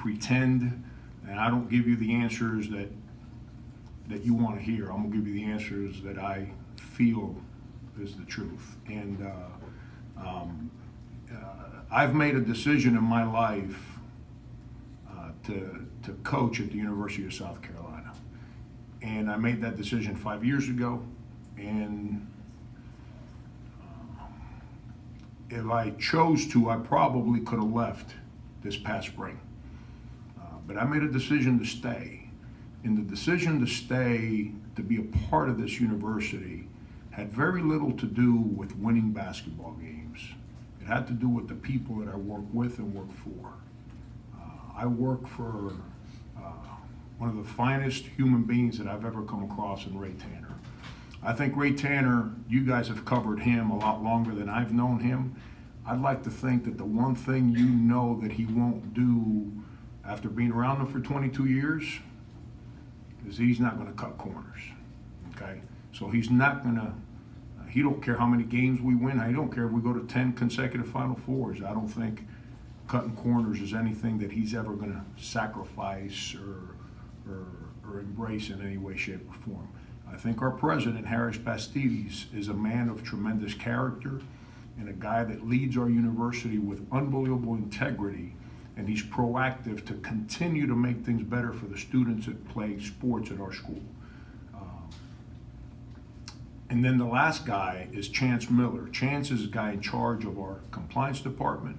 pretend, and I don't give you the answers that you want to hear. I'm gonna give you the answers that I feel is the truth. And I've made a decision in my life to coach at the University of South Carolina. And I made that decision 5 years ago. And if I chose to, I probably could have left this past spring. But I made a decision to stay. And the decision to stay, to be a part of this university, had very little to do with winning basketball games. It had to do with the people that I work with and work for. I work for one of the finest human beings that I've ever come across in Ray Tanner. I think Ray Tanner, you guys have covered him a lot longer than I've known him. I'd like to think that the one thing you know that he won't do after being around him for 22 years is he's not going to cut corners, okay? So he's not going to, he don't care how many games we win. I don't care if we go to 10 consecutive Final Fours. I don't think cutting corners is anything that he's ever going to sacrifice or embrace in any way, shape, or form. I think our president, Harris Bastides, is a man of tremendous character and a guy that leads our university with unbelievable integrity, and he's proactive to continue to make things better for the students that play sports at our school. And then the last guy is Chance Miller. Chance is a guy in charge of our compliance department.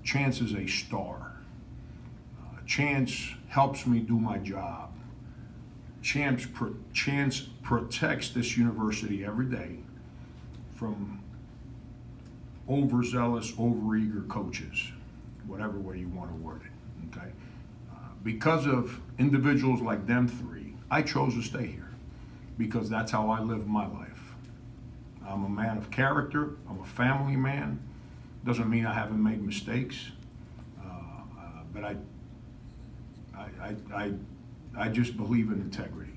Chance is a star. Chance helps me do my job. Chance protects this university every day from overzealous, overeager coaches, whatever way you want to word it, okay? Because of individuals like them three, I chose to stay here because that's how I live my life. I'm a man of character, I'm a family man. Doesn't mean I haven't made mistakes, but I just believe in integrity.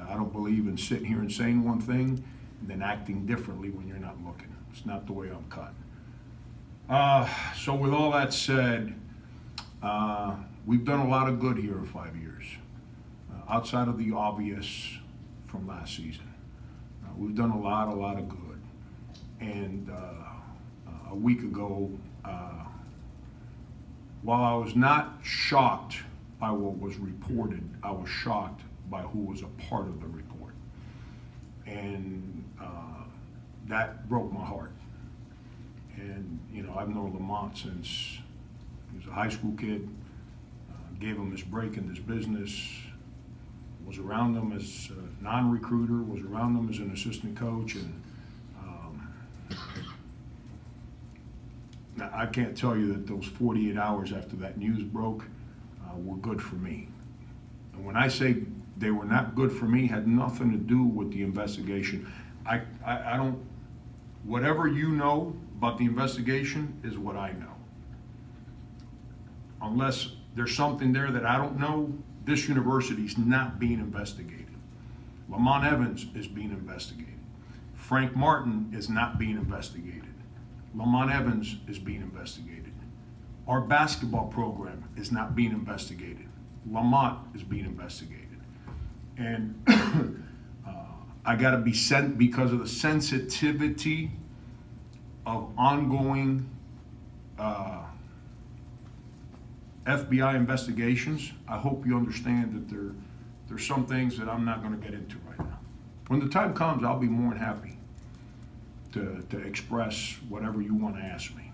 I don't believe in sitting here and saying one thing and then acting differently when you're not looking. It's not the way I'm cut. So with all that said, we've done a lot of good here in 5 years, outside of the obvious from last season. We've done a lot of good. And a week ago, while I was not shocked by what was reported, I was shocked by who was a part of the report. And that broke my heart. And, you know, I've known Lamont since he was a high school kid, gave him his break in this business, was around him as a non-recruiter, was around him as an assistant coach, and now, I can't tell you that those 48 hours after that news broke were good for me. And when I say they were not good for me, had nothing to do with the investigation. I don't, whatever you know about the investigation is what I know. Unless there's something there that I don't know, this university's not being investigated. Lamont Evans is being investigated. Frank Martin is not being investigated. Lamont Evans is being investigated. Our basketball program is not being investigated. Lamont is being investigated. And I gotta be sent because of the sensitivity of ongoing FBI investigations. I hope you understand that there's some things that I'm not gonna get into right now. When the time comes, I'll be more than happy to express whatever you want to ask me.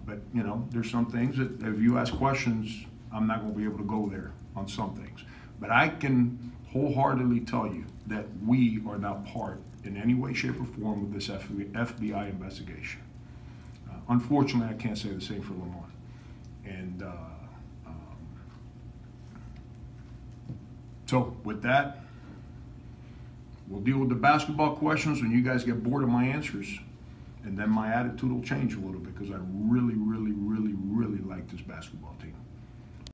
But you know, there's some things that if you ask questions, I'm not going to be able to go there on some things. But I can wholeheartedly tell you that we are not part in any way, shape, or form of this FBI investigation. Unfortunately, I can't say the same for Lamont. And so with that, we'll deal with the basketball questions when you guys get bored of my answers, and then my attitude will change a little bit because I really, really, really, really like this basketball team.